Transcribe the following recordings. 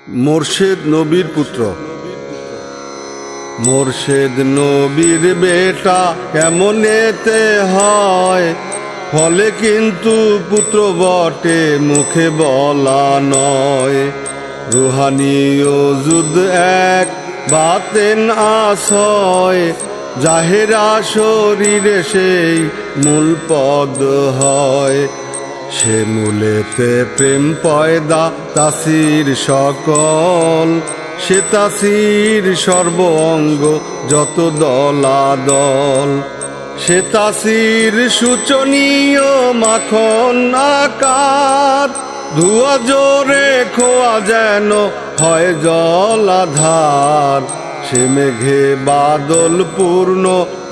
মোর্শেদ নবীর পুত্র। মোর্শেদ নবীর বেটা কেমন এতে হয়, ফলে কিন্তু পুত্র বটে মুখে বলা নয়। রুহানি ওজুদ এক বাতেন আশয়, জাহেরা শরীরে সেই মূল পদ হয়। সে মূলেতে প্রেম পয়দা তাসির সকল, সে তাসির সর্ব অঙ্গ যত দলাদল। সে তাসির সূচনীয় মাখন আকার, ধোয়া জোরে খোয়া যেন হয় জলাধার। সে মেঘে বাদল পূর্ণ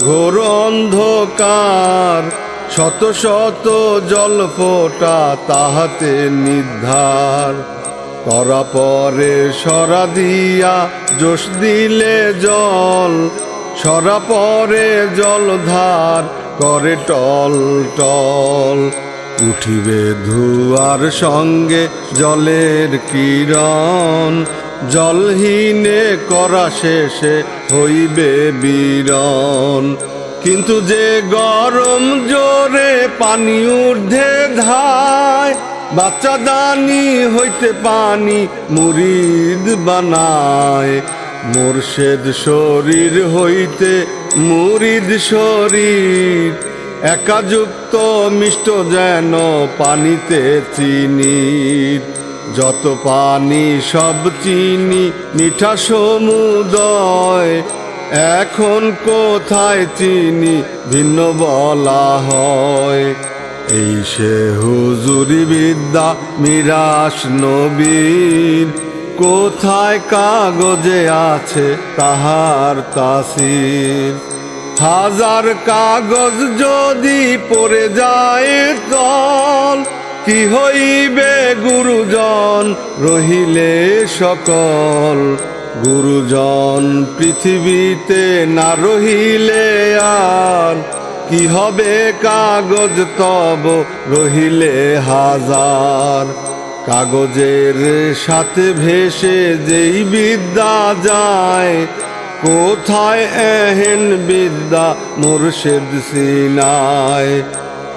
ঘোর অন্ধকার, শত শত জল ফোঁটা তাহাতে নির্ধার। করা পরে সরা দিয়া জোশ দিলে জল, সরা পরে জলধার করে টল টল। উঠিবে ধুয়ার সঙ্গে জলের কিরণ, জলহীনে করা শেষে হইবে বিরণ। কিন্তু যে গরম জোরে পানি ঊর্ধ্বে ধায়, বাচ্চা দানি হইতে পানি মুরিদ বানায়। মোর্শেদ শরীর হইতে মুরিদ শরীর, একাযুক্ত মিষ্ট যেন পানিতে চিনির। যত পানি সব চিনি মিঠা সমুদয়, এখন কোথায় চিনি ভিন্ন বলা হয়। এই সে হুজুরি বিদ্যা মিরাস নবীর, কোথায় কাগজে আছে তাহার তাসির। হাজার কাগজ যদি পড়ে যায় তল, কি হইবে গুরুজন রহিলে সকল। গুরুজন পৃথিবীতে না রহিলে আর, কি হবে কাগজ তব রহিলে হাজার। কাগজের সাথে ভেসে যেই বিদ্যা যায়, কোথায় এহেন বিদ্যা মোর্শেদ সিনায়।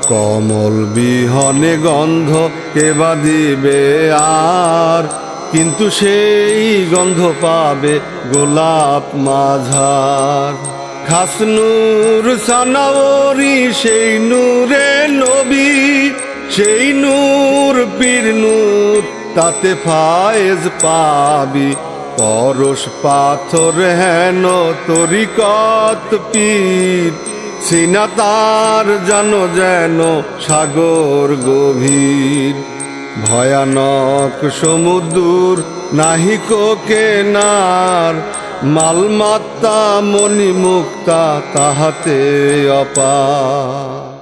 কমল বিহনে গন্ধ কেবা দিবে আর, কিন্তু সেই গন্ধ পাবে গোলাপ মাঝার। খাসনুর সানাওরি সেই নূরে নবী, সেই নূর পীর নূর তাতে ফায়েজ পাবি। পরশ পাথর হেন তরিকত পীর, সিনা তার জানো যেন সাগর গভীর। ভয়ানক সমুদ্র নাহিক কেনার, মালমাত্তা মণিমুক্তা তাহাতে অপার।